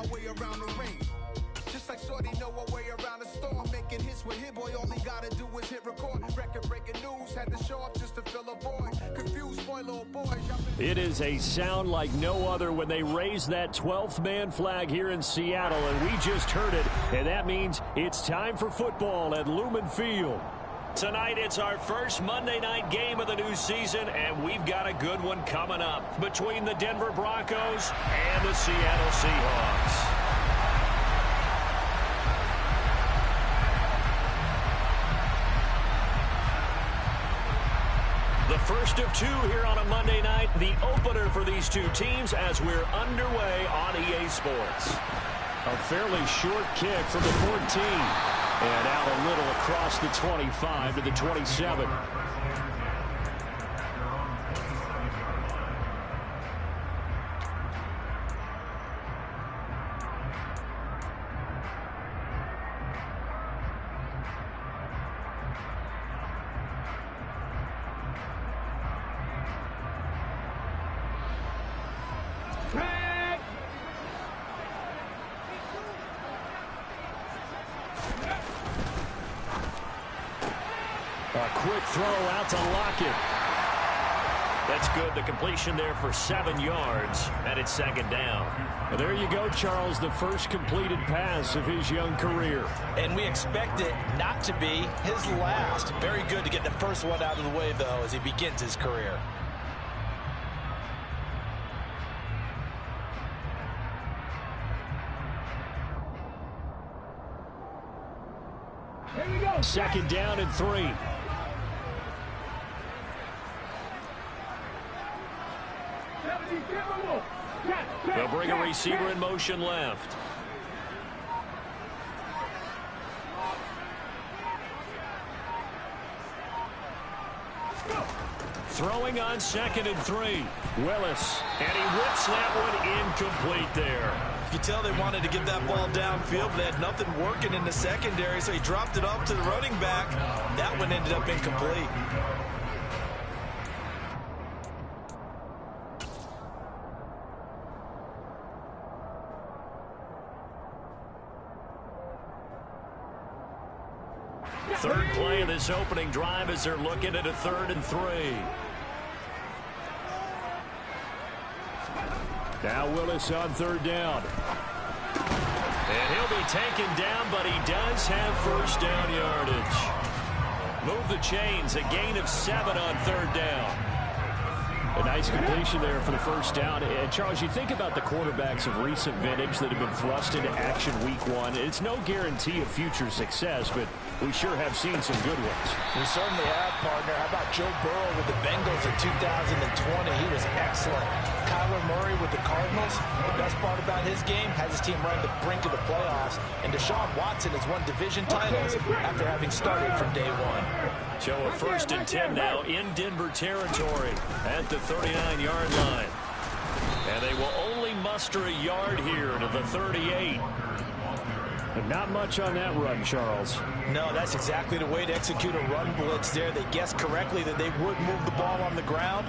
my way around the ring. Just like Shorty know her way around the storm, making hits with Hit Boy, all he gotta do is hit record. Record breaking news, had to show up just to fill a void. Confused boy, little boy. It is a sound like no other when they raise that 12th man flag here in Seattle, and we just heard it, and that means it's time for football at Lumen Field. Tonight, it's our first Monday night game of the new season, and we've got a good one coming up between the Denver Broncos and the Seattle Seahawks. The first of two here on a Monday night, the opener for these two teams as we're underway on EA Sports. A fairly short kick from the 14. And out a little across the 25 to the 27. Quick throw out to Lockett. That's good. The completion there for 7 yards, and it's second down. Well, there you go, Charles, the first completed pass of his young career. And we expect it not to be his last. Very good to get the first one out of the way, though, as he begins his career. Here we go. Second down and 3. They'll bring a receiver in motion left. Throwing on 2nd and 3. Willis, and he whips that one incomplete there. You can tell they wanted to get that ball downfield, but they had nothing working in the secondary, so he dropped it off to the running back. That one ended up incomplete. Third play of this opening drive as they're looking at a 3rd and 3. Now Willis on 3rd down. And he'll be taken down, but he does have first down yardage. Move the chains, a gain of 7 on 3rd down. A nice completion there for the first down. And Charles, you think about the quarterbacks of recent vintage that have been thrust into action week 1. It's no guarantee of future success, but we sure have seen some good ones. We certainly have, partner. How about Joe Burrow with the Bengals in 2020? He was excellent. Kyler Murray with the Cardinals. The best part about his game, has his team right on the brink of the playoffs. And Deshaun Watson has won division titles after having started from day 1. So a 1st and 10 now in Denver territory at the 39-yard line. And they will only muster a yard here to the 38. But not much on that run, Charles. No, that's exactly the way to execute a run blitz there. They guessed correctly that they would move the ball on the ground,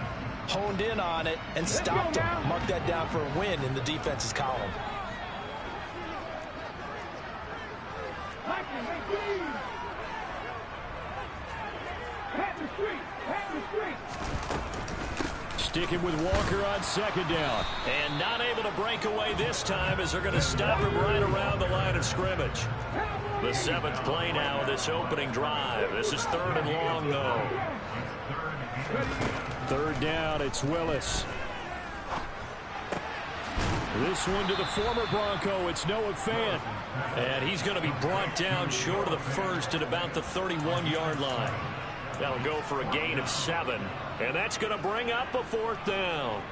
honed in on it, and stopped them. Mark that down for a win in the defense's column. Sticking with Walker on 2nd down. And not able to break away this time as they're going to stop him right around the line of scrimmage. The 7th play now of this opening drive. This is 3rd and long, though. 3rd down, it's Willis. This one to the former Bronco, it's Noah Fant. And he's going to be brought down short of the first at about the 31-yard line. That'll go for a gain of 7. And that's going to bring up a 4th down.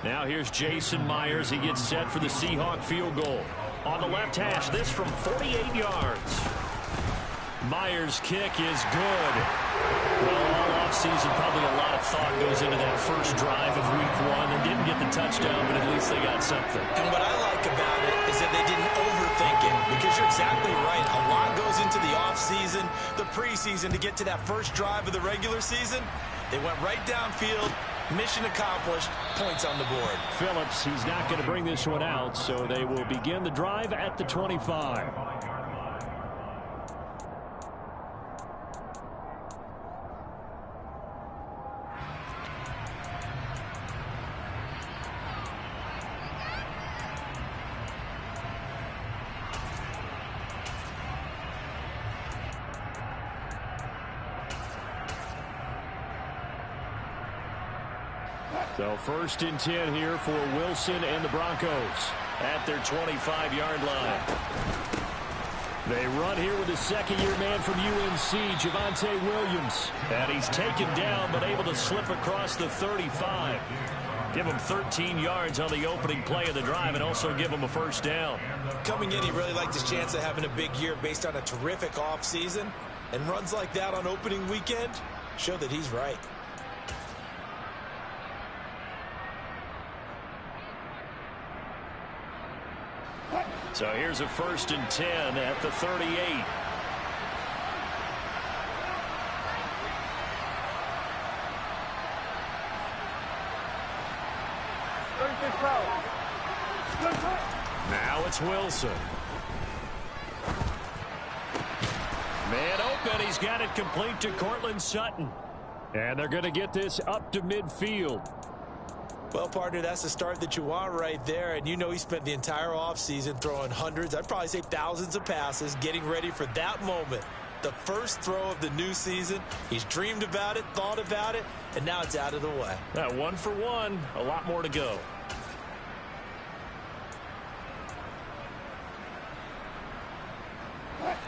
Now here's Jason Myers. He gets set for the Seahawk field goal. On the left hash, this from 48 yards. Myers' kick is good. Well, all offseason, probably a lot of thought goes into that first drive of week 1. They didn't get the touchdown, but at least they got something. And what I like about it is that they didn't overthink it, because you're exactly right. A lot goes into the offseason, the preseason to get to that first drive of the regular season. They went right downfield, Mission accomplished. Points on the board. Phillips, he's not going to bring this one out, so they will begin the drive at the 25. So 1st and 10 here for Wilson and the Broncos at their 25-yard line. They run here with a second-year man from UNC, Javonte Williams. And he's taken down but able to slip across the 35. Give him 13 yards on the opening play of the drive and also give him a first down. Coming in, he really liked his chance of having a big year based on a terrific offseason. And runs like that on opening weekend show that he's right. So here's a 1st and 10 at the 38. Now it's Wilson. Man open. He's got it complete to Cortland Sutton. And they're going to get this up to midfield. Well, partner, that's the start that you want right there. And you know he spent the entire offseason throwing hundreds, I'd probably say thousands of passes, getting ready for that moment. The first throw of the new season. He's dreamed about it, thought about it, and now it's out of the way. That 1 for 1, a lot more to go.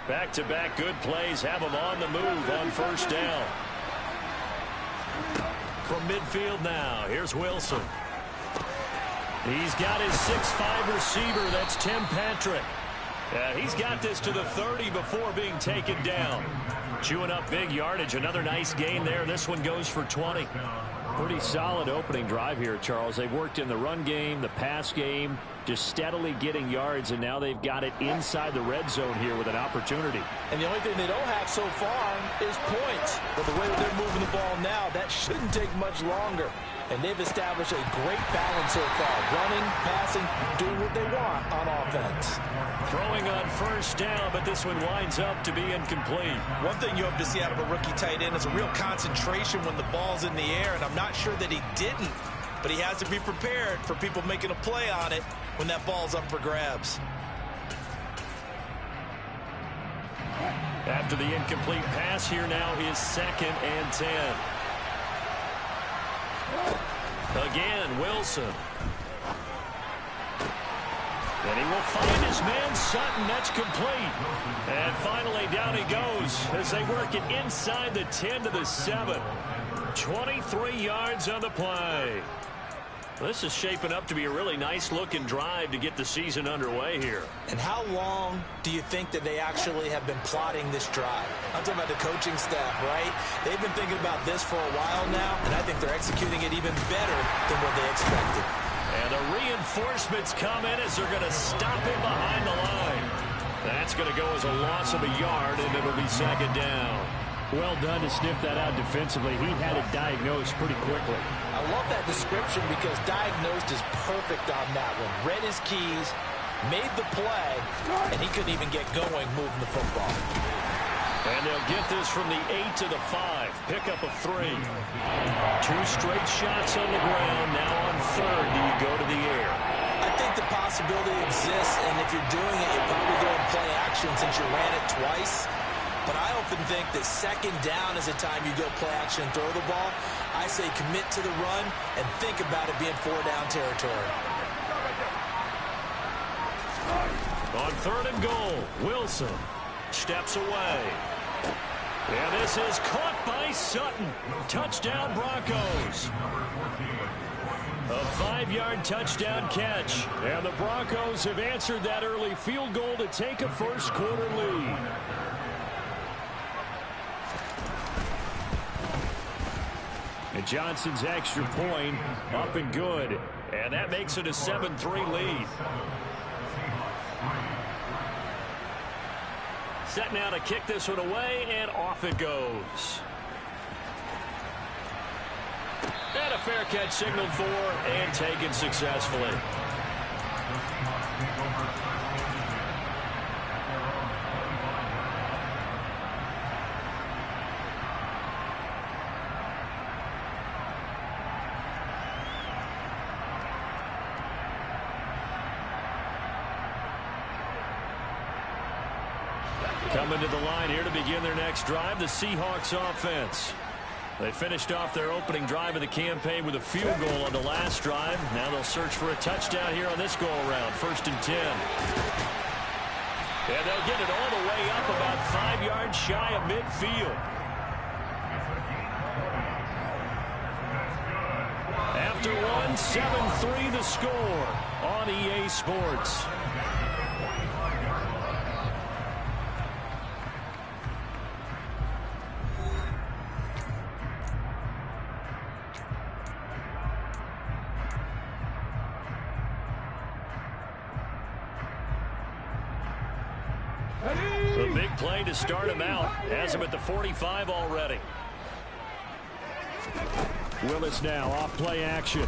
Back-to-back good plays have him on the move on first down. From midfield now, here's Wilson. He's got his 6'5 receiver, that's Tim Patrick. He's got this to the 30 before being taken down. Chewing up big yardage, another nice gain there. This one goes for 20. Pretty solid opening drive here, Charles. They've worked in the run game, the pass game, just steadily getting yards, and now they've got it inside the red zone here with an opportunity. And the only thing they don't have so far is points. But the way that they're moving the ball now, that shouldn't take much longer. And they've established a great balance so far. Running, passing, doing what they want on offense. Throwing on first down, but this one winds up to be incomplete. One thing you hope to see out of a rookie tight end is a real concentration when the ball's in the air, and I'm not sure that he didn't. But he has to be prepared for people making a play on it when that ball's up for grabs. After the incomplete pass, here now is 2nd and 10. Again, Wilson. And he will find his man, Sutton. That's complete. And finally, down he goes as they work it inside the 10 to the 7. 23 yards on the play. This is shaping up to be a really nice-looking drive to get the season underway here. And how long do you think that they actually have been plotting this drive? I'm talking about the coaching staff, right? They've been thinking about this for a while now, and I think they're executing it even better than what they expected. And the reinforcements come in as they're going to stop him behind the line. That's going to go as a loss of a yard, and it'll be 2nd down. Well done to sniff that out defensively. He had it diagnosed pretty quickly. I love that description because diagnosed is perfect on that one. Read his keys, made the play, and he couldn't even get going moving the football. And they'll get this from the 8 to the 5. Pick up of 3. 2 straight shots on the ground. Now on 3rd, do you go to the air? I think the possibility exists, and if you're doing it, you're probably going play action since you ran it twice. But I often think that 2nd down is the time you go play action and throw the ball. I say commit to the run and think about it being 4-down territory. On 3rd and goal, Wilson steps away. And this is caught by Sutton. Touchdown, Broncos. A 5-yard touchdown catch. And the Broncos have answered that early field goal to take a first-quarter lead. And Johnson's extra point up and good. And that makes it a 7-3 lead. Set now to kick this one away, and off it goes. And a fair catch signaled for and taken successfully. Coming to the line here to begin their next drive, the Seahawks offense. They finished off their opening drive of the campaign with a field goal on the last drive. Now they'll search for a touchdown here on this go-around, 1st and 10. And they'll get it all the way up about 5 yards shy of midfield. After one, 7-3 the score on EA Sports. The big play to start him out. Has him at the 45 already. Willis now off play action.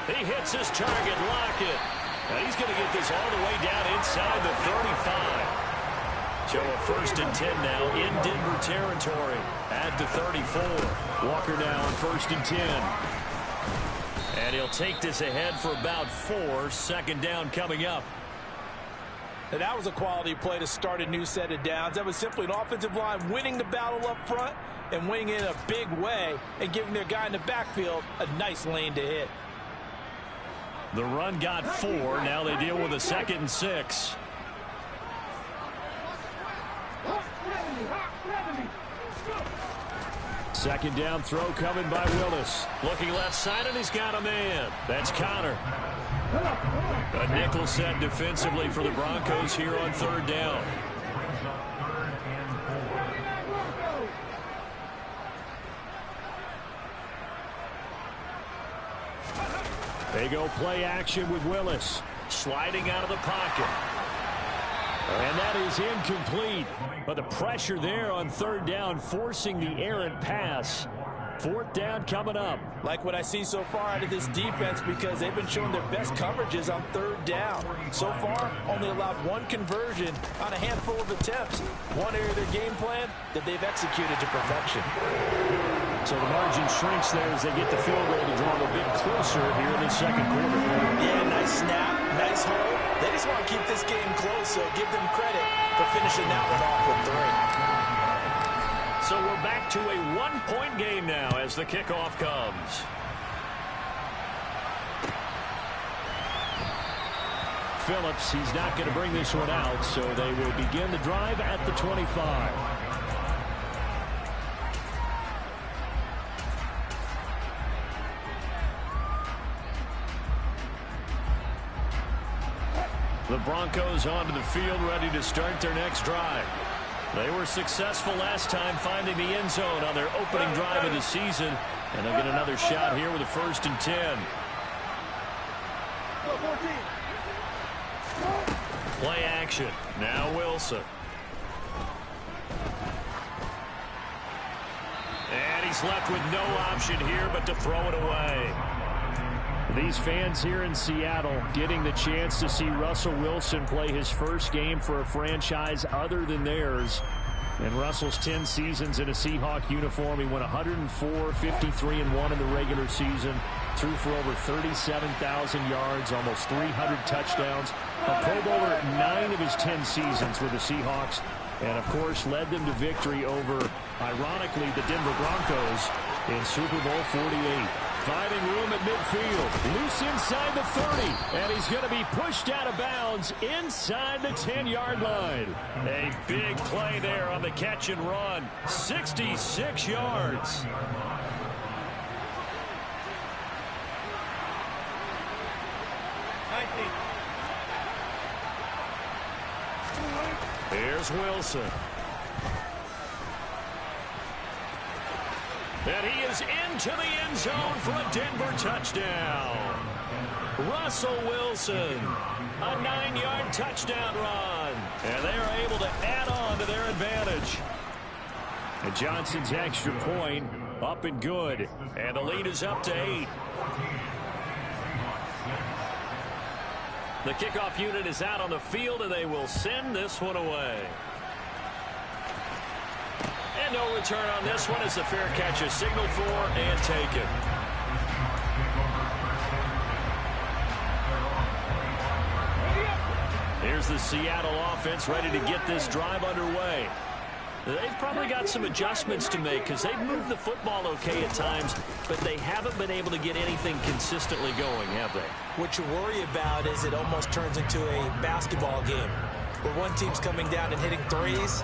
He hits his target, Lockett. And he's going to get this all the way down inside the 35. So a 1st and 10 now in Denver territory at the 34. Walker now on 1st and 10. And he'll take this ahead for about 4. 2nd down coming up. And that was a quality play to start a new set of downs. That was simply an offensive line winning the battle up front and winning in a big way and giving their guy in the backfield a nice lane to hit. The run got 4. Now they deal with a 2nd and 6. Second down throw coming by Willis. Looking left side, and he's got a man. That's Connor. A nickel set defensively for the Broncos here on 3rd down. They go play action with Willis. Sliding out of the pocket. And that is incomplete. But the pressure there on 3rd down, forcing the errant pass. 4th down coming up. Like what I see so far out of this defense, because they've been showing their best coverages on 3rd down. So far, only allowed 1 conversion on a handful of attempts. One area of their game plan that they've executed to perfection. So the margin shrinks there as they get the field goal to draw them a bit closer here in the 2nd quarter. Yeah, nice snap, nice hold. They just want to keep this game close, so give them credit for finishing that one off with 3. So we're back to a 1-point game now as the kickoff comes. Phillips, he's not going to bring this one out, so they will begin the drive at the 25. The Broncos onto the field, ready to start their next drive. They were successful last time finding the end zone on their opening drive of the season, and they'll get another shot here with a 1st and 10. Play action. Now Wilson. And he's left with no option here but to throw it away. These fans here in Seattle getting the chance to see Russell Wilson play his first game for a franchise other than theirs. In Russell's 10 seasons in a Seahawk uniform, he went 104, 53-1 in the regular season, threw for over 37,000 yards, almost 300 touchdowns, a Pro Bowler 9 of his 10 seasons with the Seahawks, and of course led them to victory over, ironically, the Denver Broncos in Super Bowl 48. Finding room at midfield. Loose inside the 30. And he's going to be pushed out of bounds inside the 10-yard line. A big play there on the catch and run. 66 yards. Here's Wilson. And he is into the end zone for a Denver touchdown. Russell Wilson, a 9-yard touchdown run. And they are able to add on to their advantage. And Johnson's extra point Up and good. And the lead is up to 8. The kickoff unit is out on the field, and they will send this one away. And no return on this one as the fair catch is signaled for and taken. Here's the Seattle offense ready to get this drive underway. They've probably got some adjustments to make because they've moved the football okay at times, but they haven't been able to get anything consistently going, have they? What you worry about is it almost turns into a basketball game where one team's coming down and hitting threes,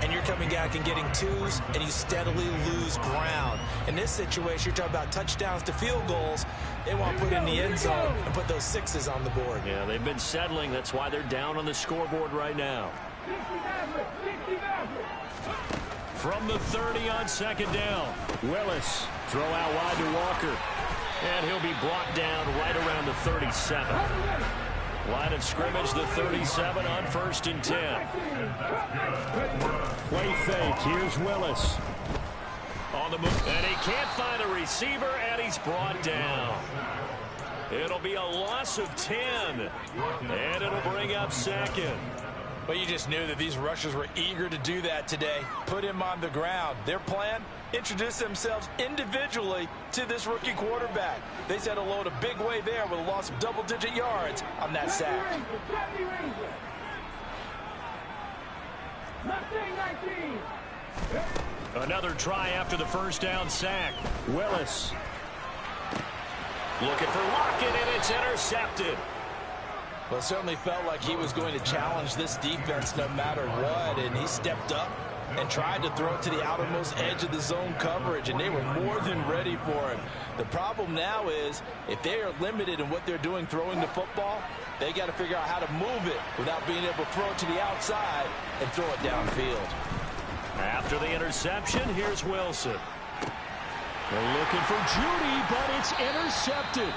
and you're coming back and getting twos, and you steadily lose ground. In this situation, you're talking about touchdowns to field goals. They want to put in the end zone and put those sixes on the board. Yeah, they've been settling. That's why they're down on the scoreboard right now. From the 30 on second down. Willis, throw out wide to Walker. And he'll be brought down right around the 37. Line of scrimmage, the 37 on 1st and 10. Play fake. Here's Willis. On the move. And he can't find a receiver, and he's brought down. It'll be a loss of 10. And it'll bring up second. But you just knew that these rushers were eager to do that today. Put him on the ground. Their plan, introduce themselves individually to this rookie quarterback. They said hello in a big way there with a loss of double-digit yards on that sack. Another try after the first down sack. Willis. Looking for Lockett, and it's intercepted. Well, it certainly felt like he was going to challenge this defense no matter what, and he stepped up and tried to throw it to the outermost edge of the zone coverage, and they were more than ready for him. The problem now is if they are limited in what they're doing throwing the football, they got to figure out how to move it without being able to throw it to the outside and throw it downfield. After the interception, here's Wilson. They're looking for Judy, but it's intercepted.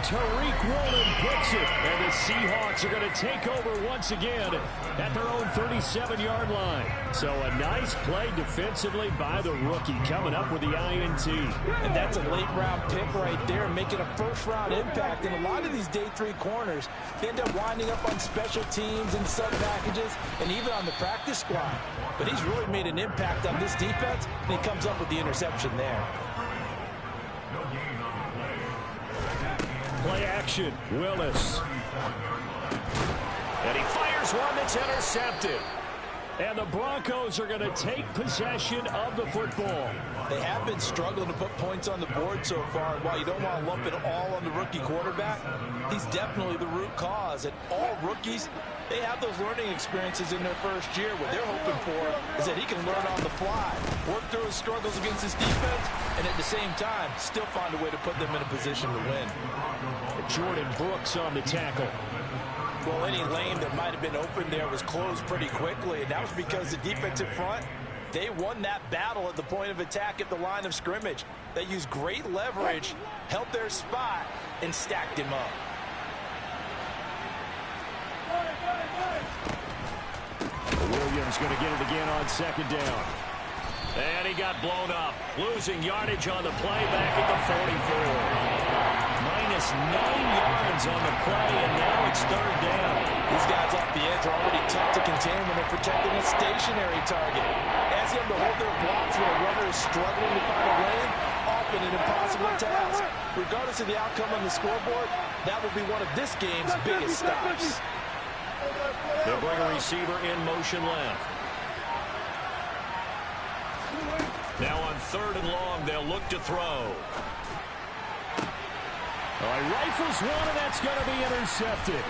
Tariq Woolen picks it, and the Seahawks are going to take over once again at their own 37-yard line. So a nice play defensively by the rookie, coming up with the INT. And that's a late-round pick right there, making a first-round impact. And a lot of these day 3 corners end up winding up on special teams and sub-packages and even on the practice squad. But he's really made an impact on this defense, and he comes up with the interception there. Play action, Willis. And he fires one that's intercepted. And the Broncos are going to take possession of the football. They have been struggling to put points on the board so far. And while you don't want to lump it all on the rookie quarterback, he's definitely the root cause. And all rookies, they have those learning experiences in their first year. What they're hoping for is that he can learn on the fly, work through his struggles against his defense, and at the same time, still find a way to put them in a position to win. Jordan Brooks on the tackle. Well, any lane that might have been open there was closed pretty quickly, and that was because the defensive front, they won that battle at the point of attack at the line of scrimmage. They used great leverage, held their spot, and stacked him up. Williams going to get it again on second down. And he got blown up, losing yardage on the play back at the 44. Minus 9 yards on the play, and now it's third down. These guys off the edge are already tough to contain when they're protecting a stationary target. Asking them to hold their blocks when a runner is struggling to find a lane, often an impossible task. Regardless of the outcome on the scoreboard, that will be one of this game's biggest stops. They'll bring a receiver in motion left. Now on 3rd and long, they'll look to throw. He rifles one, and that's going to be intercepted.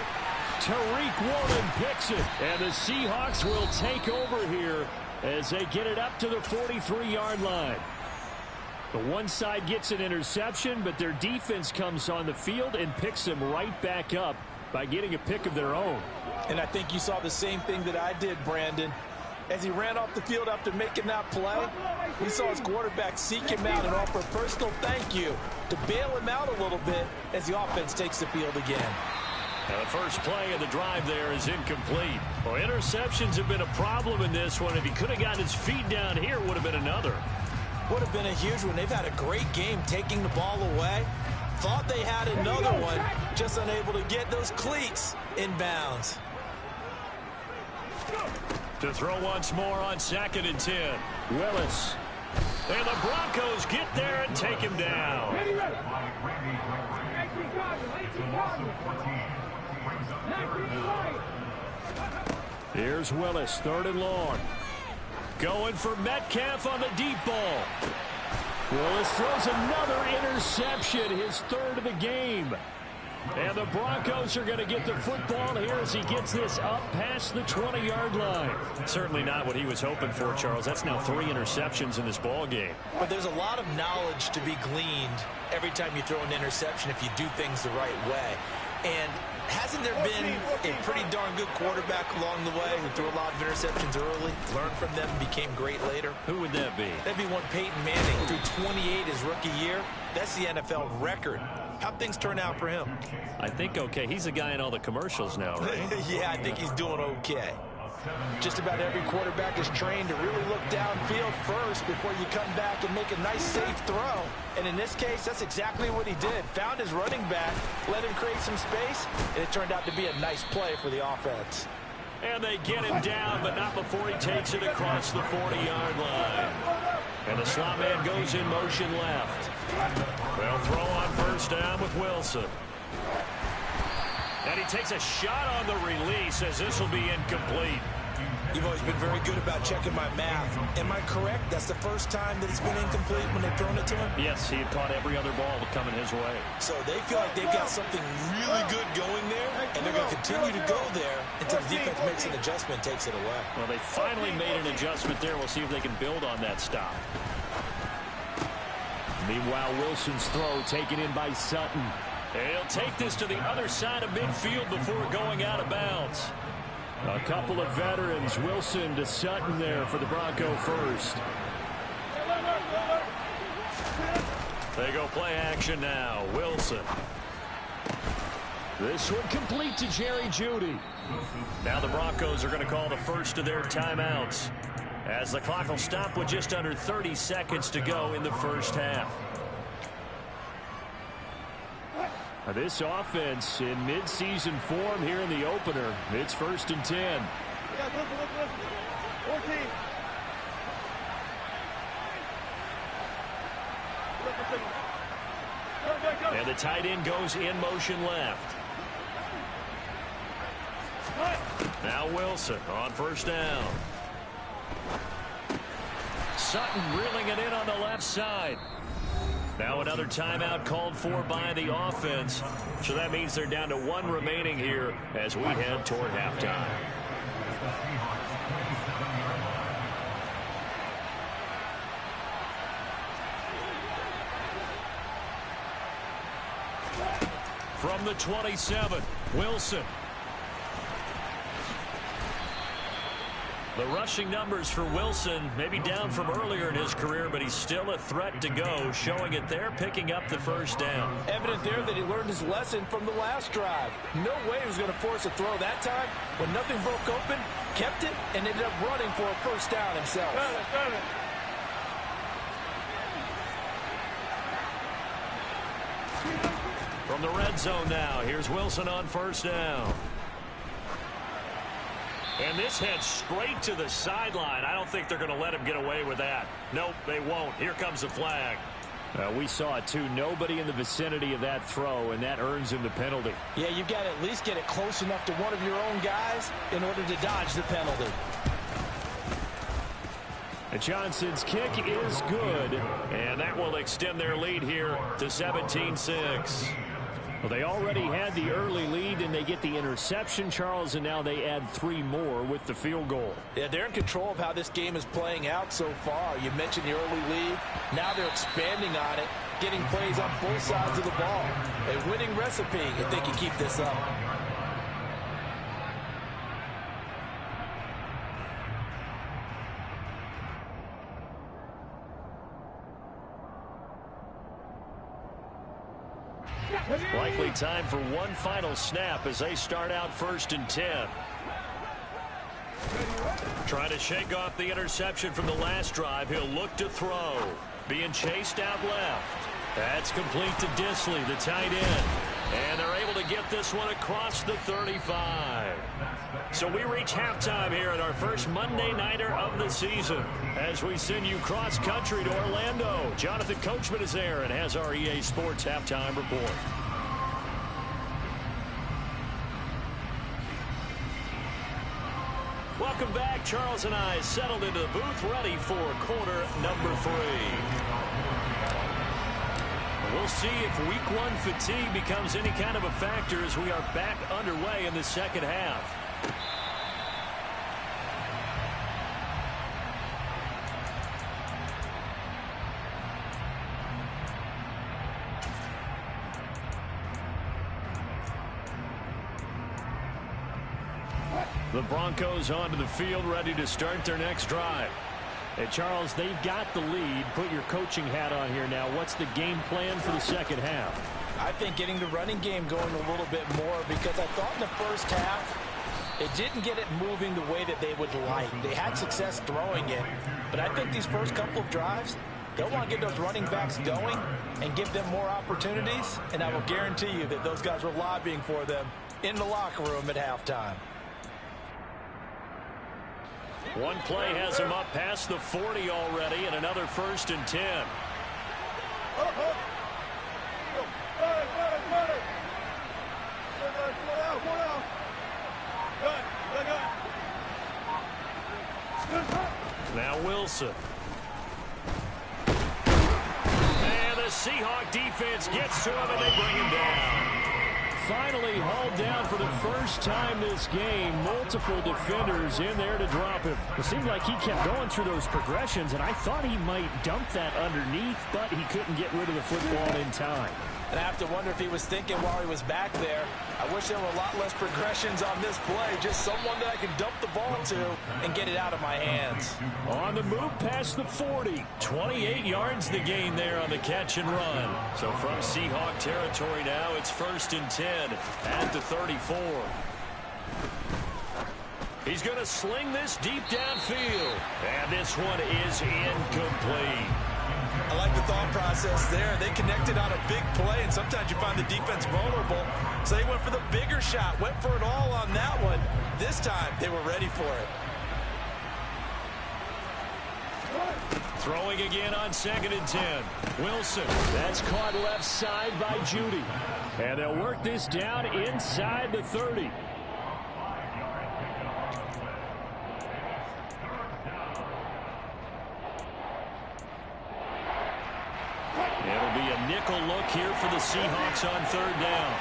Tariq Woolen picks it, and the Seahawks will take over here as they get it up to the 43-yard line. The one side gets an interception, but their defense comes on the field and picks them right back up by getting a pick of their own. And I think you saw the same thing that I did, Brandon. As he ran off the field after making that play, we saw his quarterback seek him out and offer a personal thank you to bail him out a little bit as the offense takes the field again. And the first play of the drive there is incomplete. Well, interceptions have been a problem in this one. If he could have gotten his feet down here, it would have been another. Would have been a huge one. They've had a great game taking the ball away. Thought they had another one, just unable to get those cleats in bounds. To throw once more on 2nd and 10. Willis. And the Broncos get there and take him down. Here's Willis, 3rd and long. Going for Metcalf on the deep ball. Willis throws another interception, his 3rd of the game. And the Broncos are going to get the football here as he gets this up past the 20-yard line. Certainly not what he was hoping for, Charles. That's now 3 interceptions in this ball game. But there's a lot of knowledge to be gleaned every time you throw an interception if you do things the right way. And hasn't there been a pretty darn good quarterback along the way who threw a lot of interceptions early, learned from them, and became great later? Who would that be? That'd be one Peyton Manning, threw 28 his rookie year. That's the NFL record. How'd things turn out for him? I think okay. He's the guy in all the commercials now, right? Yeah, I think he's doing okay. Just about every quarterback is trained to really look downfield first before you come back and make a nice, safe throw. And in this case, that's exactly what he did. Found his running back, let him create some space, and it turned out to be a nice play for the offense. And they get him down, but not before he takes it across the 40-yard line. And the slot man goes in motion left. They'll throw on 1st down with Wilson. And he takes a shot on the release as this will be incomplete. You've always been very good about checking my math. Am I correct? That's the first time that it's been incomplete when they've thrown it to him? Yes, he had caught every other ball coming his way. So they feel like they've got something really good going there, and they're going to continue to go there until the defense makes an adjustment and takes it away. Well, they finally made an adjustment there. We'll see if they can build on that stop. Meanwhile, Wilson's throw taken in by Sutton. He'll take this to the other side of midfield before going out of bounds. A couple of veterans, Wilson to Sutton there for the Bronco first. They go play action now. Wilson. This one complete to Jerry Jeudy. Now the Broncos are going to call the first of their timeouts, as the clock will stop with just under 30 seconds to go in the first half. This offense in mid-season form here in the opener. It's 1st and 10. 14. And the tight end goes in motion left. Now Wilson on 1st down. Sutton reeling it in on the left side. Now another timeout called for by the offense. So that means they're down to 1 remaining here as we head toward halftime. From the 27, Wilson. The rushing numbers for Wilson maybe down from earlier in his career, but he's still a threat to go, showing it there, picking up the 1st down. Evident there that he learned his lesson from the last drive. No way he was going to force a throw that time. When nothing broke open, kept it, and ended up running for a 1st down himself. From the red zone now, here's Wilson on 1st down. And this heads straight to the sideline. I don't think they're going to let him get away with that. Nope, they won't. Here comes the flag. We saw it, too. Nobody in the vicinity of that throw, and that earns him the penalty. Yeah, you've got to at least get it close enough to one of your own guys in order to dodge the penalty. And Johnson's kick is good, and that will extend their lead here to 17-6. Well, they already had the early lead, and they get the interception, Charles, and now they add 3 more with the field goal. Yeah, they're in control of how this game is playing out so far. You mentioned the early lead. Now they're expanding on it, getting plays on both sides of the ball. A winning recipe if they can keep this up. Likely time for one final snap as they start out 1st and 10. Trying to shake off the interception from the last drive. He'll look to throw. being chased out left. That's complete to Disley, the tight end. And they're able to get this one across the 35. So we reach halftime here at our first Monday Nighter of the season as we send you cross-country to Orlando. Jonathan Coachman is there and has our EA Sports halftime report. Welcome back. Charles and I settled into the booth, ready for quarter number 3. We'll see if week 1 fatigue becomes any kind of a factor as we are back underway in the second half. The Broncos onto the field, ready to start their next drive. Hey, Charles, they've got the lead. Put your coaching hat on here now. What's the game plan for the second half? I think getting the running game going a little bit more, because I thought in the first half it didn't get it moving the way that they would like. They had success throwing it, but I think these first couple of drives, they'll want to get those running backs going and give them more opportunities, and I will guarantee you that those guys were lobbying for them in the locker room at halftime. One play has him up past the 40 already, and another 1st and 10. Now Wilson. And the Seahawk defense gets to him, and they bring him down. Finally hauled down for the first time this game. Multiple defenders in there to drop him. It seemed like he kept going through those progressions, and I thought he might dump that underneath, but he couldn't get rid of the football in time. And I have to wonder if he was thinking while he was back there, I wish there were a lot less progressions on this play. Just someone that I can dump the ball to and get it out of my hands. On the move past the 40. 28 yards the gain there on the catch and run. So from Seahawk territory now, it's 1st and 10 at the 34. He's going to sling this deep downfield. And this one is incomplete. I like the thought process there. They connected on a big play, and sometimes you find the defense vulnerable. So they went for the bigger shot, went for it all on that one. This time, they were ready for it. Throwing again on 2nd and 10. Wilson. That's caught left side by Judy. And they'll work this down inside the 30. It'll be a nickel look here for the Seahawks on 3rd down.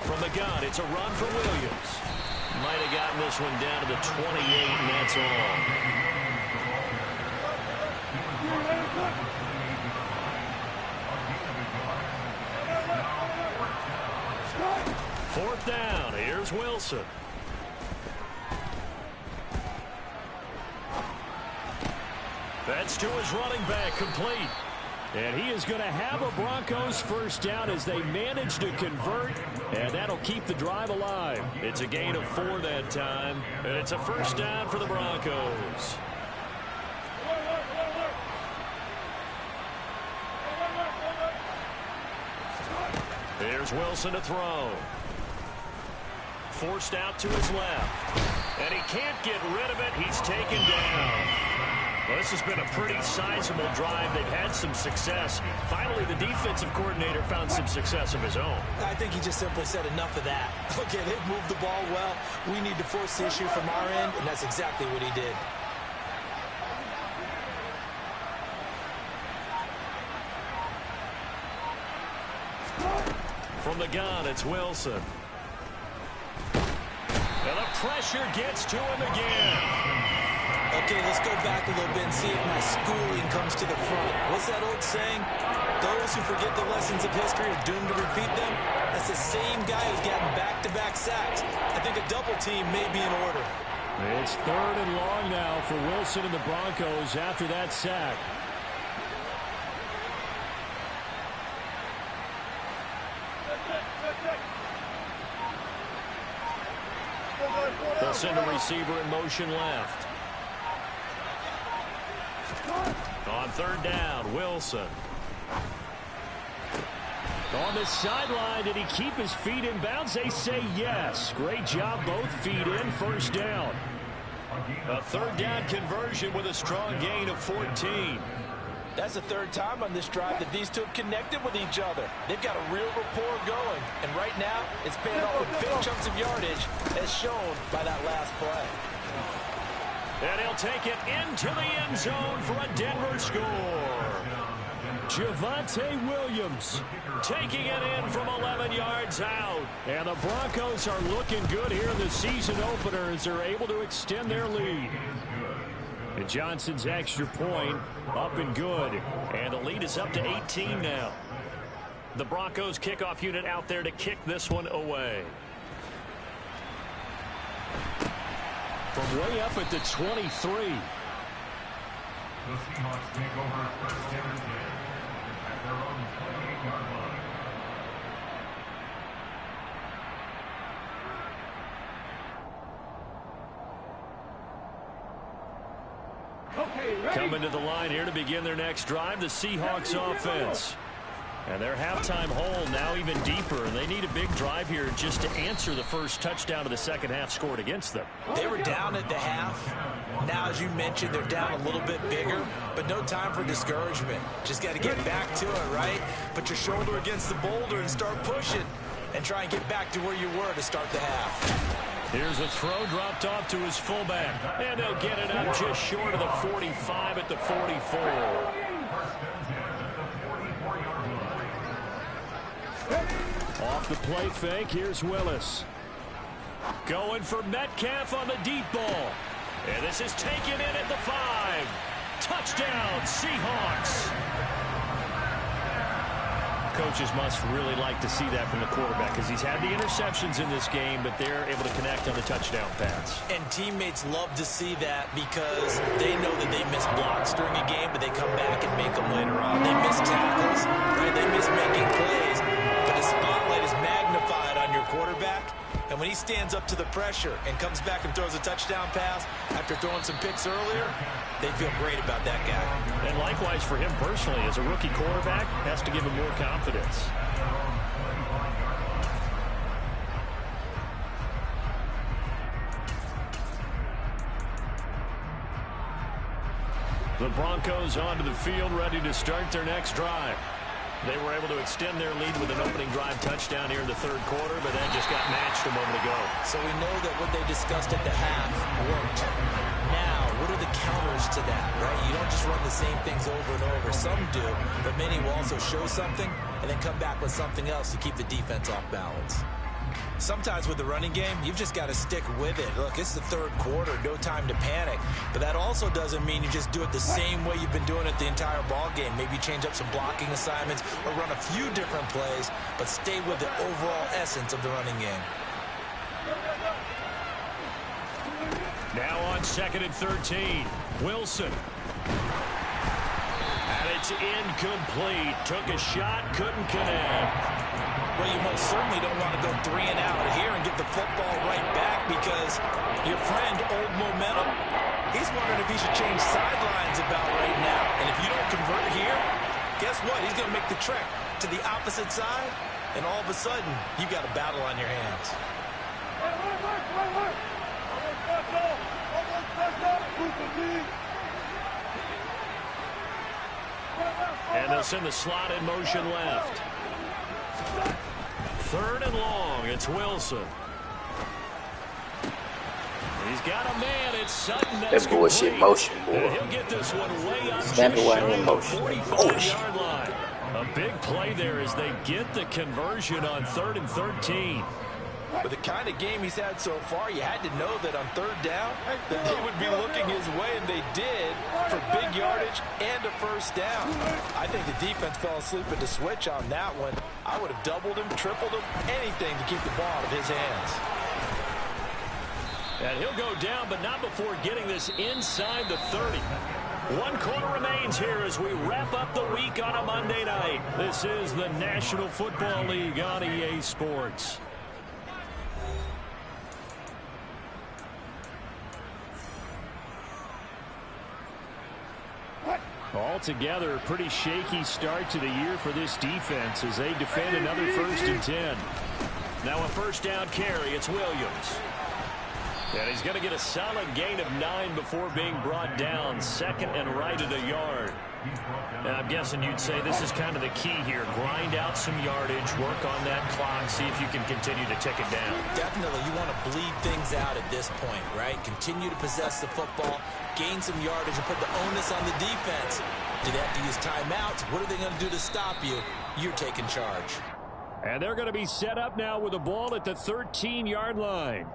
From the gun, it's a run for Williams. Might have gotten this one down to the 28, and that's all. Fourth down, here's Wilson. That's to his running back, complete. And he is going to have a Broncos first down as they manage to convert, and that'll keep the drive alive. It's a gain of 4 that time, and it's a first down for the Broncos. Here's Wilson to throw. Forced out to his left. And he can't get rid of it. He's taken down. Well, this has been a pretty sizable drive. They've had some success. Finally, the defensive coordinator found some success of his own. I think he just simply said enough of that. Okay, they've moved the ball well. We need to force the issue from our end, and that's exactly what he did. From the gun, it's Wilson. And the pressure gets to him again. Okay, let's go back a little bit and see if my schooling comes to the front. What's that old saying? Those who forget the lessons of history are doomed to repeat them. That's the same guy who's gotten back-to-back sacks. I think a double team may be in order. It's 3rd and long now for Wilson and the Broncos after that sack. They'll send a receiver in motion left. On third down, Wilson. On the sideline, did he keep his feet in bounds? They say yes. Great job, both feet in, first down. A third down conversion with a strong gain of 14. That's the third time on this drive that these two have connected with each other. They've got a real rapport going, and right now it's paying off with big chunks of yardage, as shown by that last play. And he'll take it into the end zone for a Denver score. Javonte Williams taking it in from 11 yards out. And the Broncos are looking good here in the season opener as they're able to extend their lead. And Johnson's extra point up and good. And the lead is up to 18 now. The Broncos kickoff unit out there to kick this one away. From way up at the 23. The Seahawks take over first down and 10 at their own 28-yard line. Coming to the line here to begin their next drive, the Seahawks offense. And their halftime hole now even deeper, and they need a big drive here just to answer the first touchdown of the second half scored against them. They were down at the half. Now, as you mentioned, they're down a little bit bigger, but no time for discouragement. Just got to get back to it, right? Put your shoulder against the boulder and start pushing, and try and get back to where you were to start the half. Here's a throw dropped off to his fullback, and they'll get it up just short of the 45 at the 44. Off the play fake, here's Willis. Going for Metcalf on the deep ball. And this is taken in at the 5. Touchdown, Seahawks. Coaches must really like to see that from the quarterback because he's had the interceptions in this game, but they're able to connect on the touchdown pass. And teammates love to see that because they know that they miss blocks during a game, but they come back and make them later on. They miss tackles, right? They miss making plays, but the spotlight is magnified on your quarterback. And when he stands up to the pressure and comes back and throws a touchdown pass after throwing some picks earlier, they feel great about that guy. And likewise for him personally, as a rookie quarterback, has to give him more confidence. The Broncos onto the field, ready to start their next drive. They were able to extend their lead with an opening drive touchdown here in the third quarter, but then just got matched a moment ago. So we know that what they discussed at the half worked. Now, what are the counters to that, right? You don't just run the same things over and over. Some do, but many will also show something and then come back with something else to keep the defense off balance. Sometimes with the running game, you've just got to stick with it. Look, it's the third quarter, no time to panic. But that also doesn't mean you just do it the same way you've been doing it the entire ball game. Maybe change up some blocking assignments or run a few different plays, but stay with the overall essence of the running game. Now on 2nd and 13, Wilson. And it's incomplete. Took a shot, couldn't connect. Well, you most certainly don't want to go 3 and out here and get the football right back because your friend, Old Momentum, he's wondering if he should change sidelines about right now. And if you don't convert here, guess what? He's going to make the trek to the opposite side, and all of a sudden, you've got a battle on your hands. And they'll send the slot in motion left. 3rd and long, it's Wilson. He's got a man, it's Sutton. That bullshit motion, boy. And he'll get this one way up Snap it just while short in of the motion. 45-yard line. A big play there as they get the conversion on 3rd and 13. With the kind of game he's had so far, you had to know that on 3rd down that they would be looking his way, and they did, for big yardage and a first down. I think the defense fell asleep at the switch on that one. I would have doubled him, tripled him, anything to keep the ball out of his hands. And he'll go down, but not before getting this inside the 30. 1 quarter remains here as we wrap up the week on a Monday night. This is the National Football League on EA Sports. Altogether, a pretty shaky start to the year for this defense as they defend another 1st and 10. Now a first down carry. It's Williams. And he's going to get a solid gain of 9 before being brought down. 2nd and right at a yard. And I'm guessing you'd say this is kind of the key here. Grind out some yardage, work on that clock, see if you can continue to tick it down. Definitely, you want to bleed things out at this point, right? Continue to possess the football, gain some yardage, and put the onus on the defense. Do they have to use timeouts? What are they going to do to stop you? You're taking charge. And they're going to be set up now with the ball at the 13-yard line.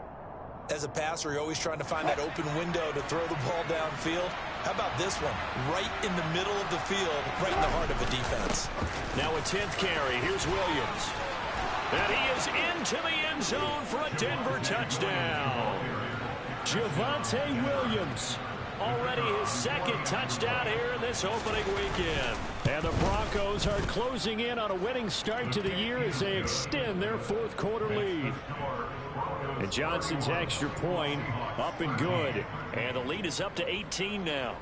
As a passer, you're always trying to find that open window to throw the ball downfield. How about this one? Right in the middle of the field, right in the heart of a defense. Now a 10th carry. Here's Williams. And he is into the end zone for a Denver touchdown. Javonte Williams. Already his 2nd touchdown here in this opening weekend. And the Broncos are closing in on a winning start to the year as they extend their 4th quarter lead. And Johnson's extra point up and good. And the lead is up to 18 now.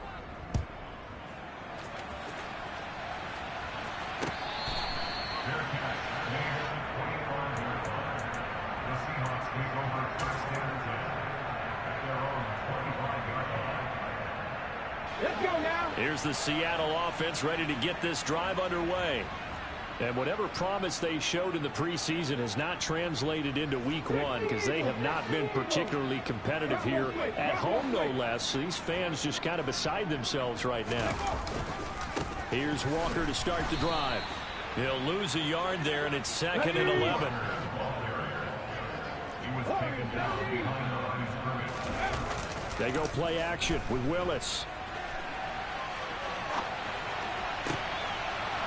Here's the Seattle offense ready to get this drive underway. And whatever promise they showed in the preseason has not translated into week 1 because they have not been particularly competitive here at home, no less. So these fans just kind of beside themselves right now. Here's Walker to start the drive. He'll lose a yard there, and it's 2nd and 11. They go play action with Willis.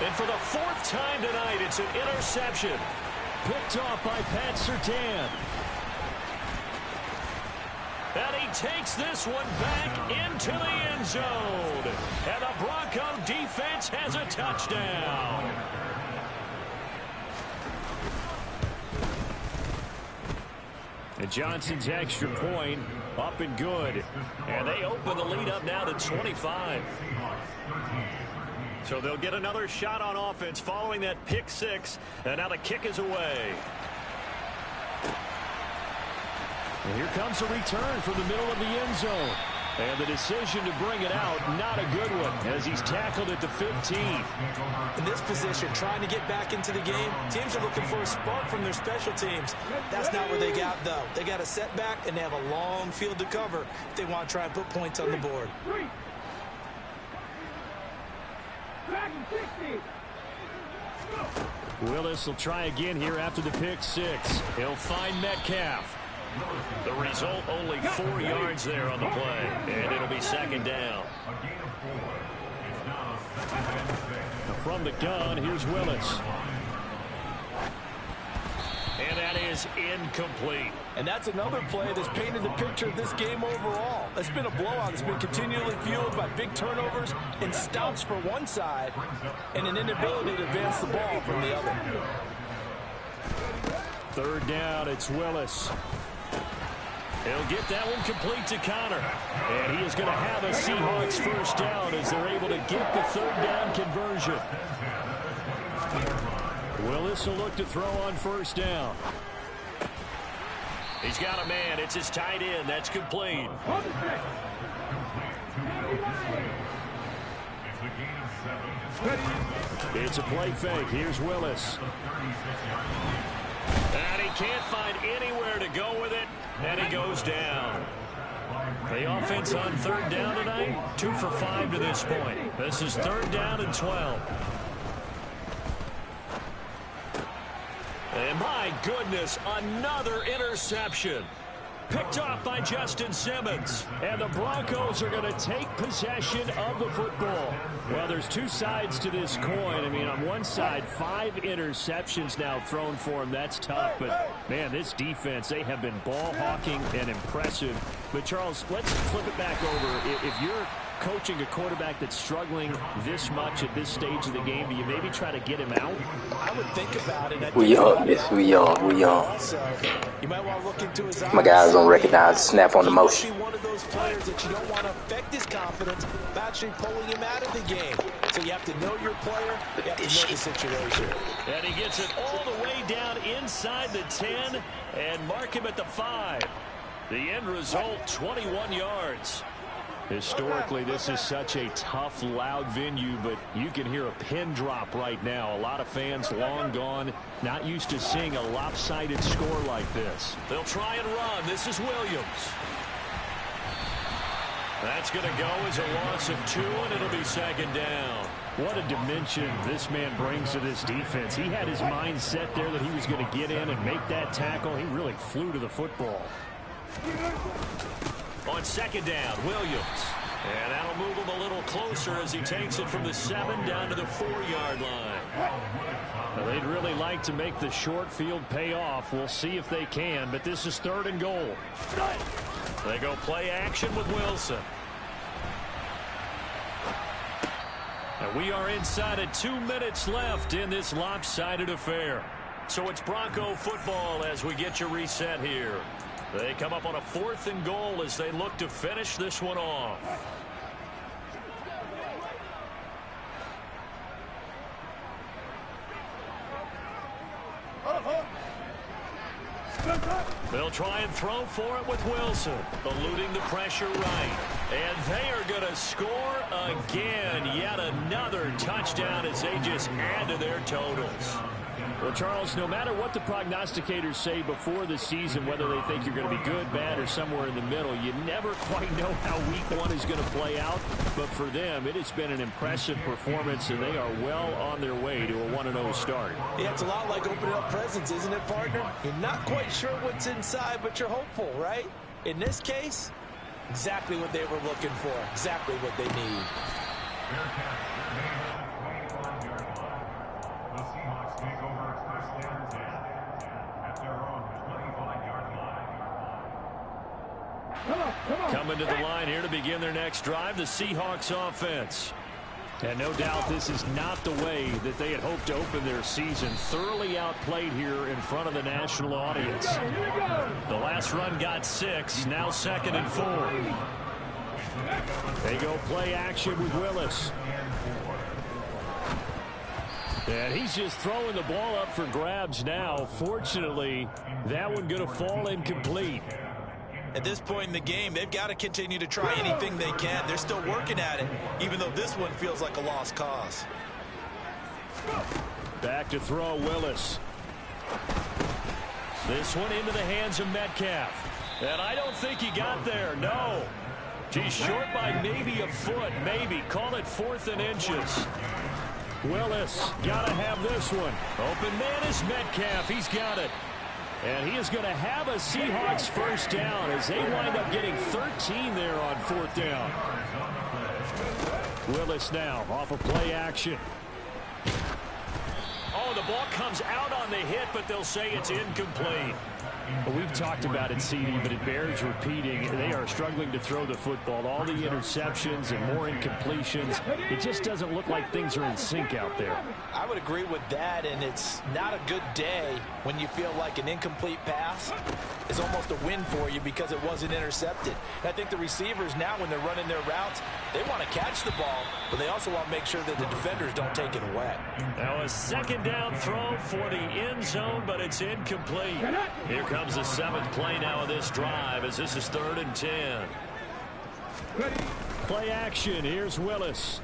And for the 4th time tonight, it's an interception. Picked off by Pat Surtain. And he takes this one back into the end zone. And the Bronco defense has a touchdown. And Johnson's extra point up and good. And they open the lead up now to 25. So they'll get another shot on offense following that pick 6. And now the kick is away. And here comes a return from the middle of the end zone. And the decision to bring it out, not a good one, as he's tackled at the 15. In this position, trying to get back into the game, teams are looking for a spark from their special teams. That's not where they got, though. They got a setback, and they have a long field to cover if they want to try and put points on the board. Willis will try again here after the pick 6. He'll find Metcalf. The result, only 4 yards there on the play. And it'll be 2nd down. From the gun, here's Willis. And that is incomplete. And that's another play that's painted the picture of this game overall. It's been a blowout. It's been continually fueled by big turnovers and stops for one side and an inability to advance the ball from the other. 3rd down, it's Willis. He'll get that one complete to Connor. And he is going to have a Seahawks 1st down as they're able to get the 3rd down conversion. Willis will look to throw on 1st down. He's got a man. It's his tight end. That's complete. It's a play fake. Here's Willis. And he can't find anywhere to go with it. And he goes down. The offense on 3rd down tonight, 2 for 5 to this point. This is 3rd down and 12. And my goodness, another interception. Picked off by Justin Simmons. And the Broncos are going to take possession of the football. Well, there's 2 sides to this coin. I mean, on one side, 5 interceptions now thrown for him. That's tough. But, man, this defense, they have been ball hawking and impressive. But, Charles, let's flip it back over. If you're coaching a quarterback that's struggling this much at this stage of the game, do you maybe try to get him out? I would think about it. We young, yes, we young, we young. You might want to look into his eyes. My guys don't recognize the snap on the motion. He might be one of those players that you don't want to affect his confidence by actually pulling him out of the game. So you have to know your player, you have to know the situation. And he gets it all the way down inside the 10 and mark him at the 5. The end result, 21 yards. Historically, this is such a tough, loud venue, but you can hear a pin drop right now. A lot of fans long gone, not used to seeing a lopsided score like this. They'll try and run. This is Williams. That's going to go as a loss of 2, and it'll be second down. What a dimension this man brings to this defense. He had his mind set there that he was going to get in and make that tackle. He really flew to the football. On second down, Williams. And that'll move him a little closer as he takes it from the 7 down to the 4-yard line. Well, they'd really like to make the short field pay off. We'll see if they can, but this is 3rd and goal. They go play action with Wilson. And we are inside of 2 minutes left in this lopsided affair. So it's Bronco football as we get you reset here. They come up on a 4th and goal as they look to finish this one off. They'll try and throw for it with Wilson, eluding the pressure right. And they are going to score again. Yet another touchdown as they just add to their totals. Well, Charles, no matter what the prognosticators say before the season, whether they think you're going to be good, bad, or somewhere in the middle, you never quite know how week 1 is going to play out. But for them, it has been an impressive performance, and they are well on their way to a 1-0 start. Yeah, it's a lot like opening up presents, isn't it, partner? You're not quite sure what's inside, but you're hopeful, right? In this case, exactly what they were looking for, exactly what they need. Coming to the line here to begin their next drive, the Seahawks offense. And no doubt this is not the way that they had hoped to open their season. Thoroughly outplayed here in front of the national audience. The last run got 6, now 2nd and 4. They go play action with Willis. And he's just throwing the ball up for grabs now. Fortunately, that one going to fall incomplete. At this point in the game, they've got to continue to try anything they can. They're still working at it, even though this one feels like a lost cause. Back to throw, Willis. This one into the hands of Metcalf. And I don't think he got there, no. He's short by maybe a foot, maybe. Call it 4th and inches. Willis, got to have this one. Open man is Metcalf. He's got it. And he is going to have a Seahawks first down as they wind up getting 13 there on 4th down. Willis now off of play action. Oh, the ball comes out on the hit, but they'll say it's incomplete. Well, we've talked about it, CD, but it bears repeating. They are struggling to throw the football. All the interceptions and more incompletions. It just doesn't look like things are in sync out there. I would agree with that, and it's not a good day when you feel like an incomplete pass is almost a win for you because it wasn't intercepted. And I think the receivers now, when they're running their routes, they want to catch the ball, but they also want to make sure that the defenders don't take it away. Now a 2nd down throw for the end zone, but it's incomplete. Here comes the 7th play now of this drive as this is 3rd and 10. Play action. Here's Willis.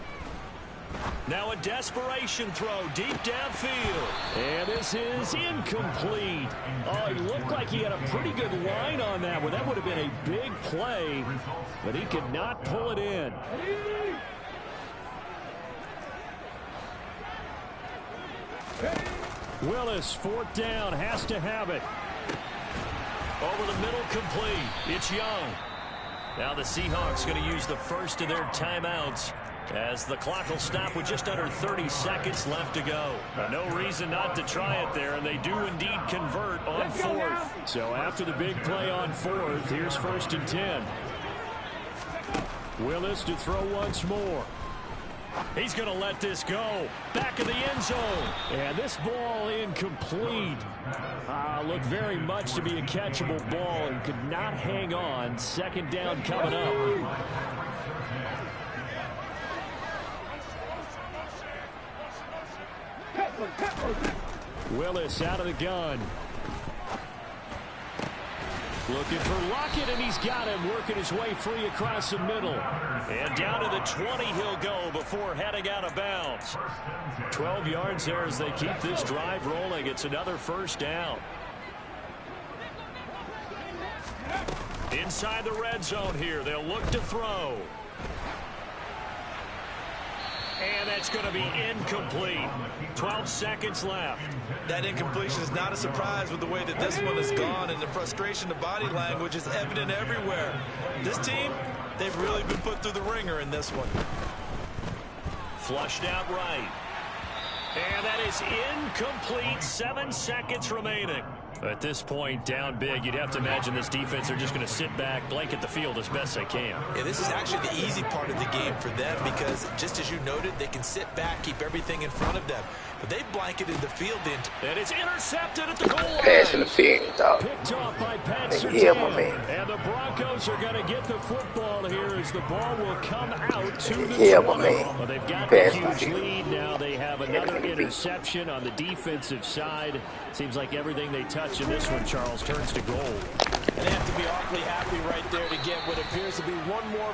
Now a desperation throw deep downfield. And this is incomplete. Oh, it looked like he had a pretty good line on that one. That would have been a big play, but he could not pull it in. Willis, 4th down, has to have it. Over the middle, complete. It's Young. Now the Seahawks going to use the first of their timeouts as the clock will stop with just under 30 seconds left to go. No reason not to try it there, and they do indeed convert on 4th. So after the big play on 4th, here's 1st and 10. Willis to throw once more. He's going to let this go. Back of the end zone. And this ball incomplete. Looked very much to be a catchable ball and could not hang on. Second down coming up. Willis out of the gun. Looking for Lockett, and he's got him, working his way free across the middle. And down to the 20 he'll go before heading out of bounds. 12 yards there as they keep this drive rolling. It's another first down. Inside the red zone here, they'll look to throw. And that's going to be incomplete. 12 seconds left. That incompletion is not a surprise with the way that this one has gone, and the frustration of body language is evident everywhere. This team, they've really been put through the ringer in this one. Flushed out right. And that is incomplete. 7 seconds remaining. At this point, down big, you'd have to imagine this defense are just going to sit back, blanket the field as best they can. Yeah, this is actually the easy part of the game for them because, just as you noted, they can sit back, keep everything in front of them. But they've blanketed the field. And it's intercepted at the goal line. Pass interference, dog. Picked off by Pat Yeah, my Surtain. man. And the Broncos are going to get the football here as the ball will come out to the Yeah, 20. my man. Well, they've got Pass the huge interference. lead. Now they have another interception on the defensive side. Seems like everything they touch in this one, Charles, turns to gold. And they have to be awfully happy right there to get what appears to be one more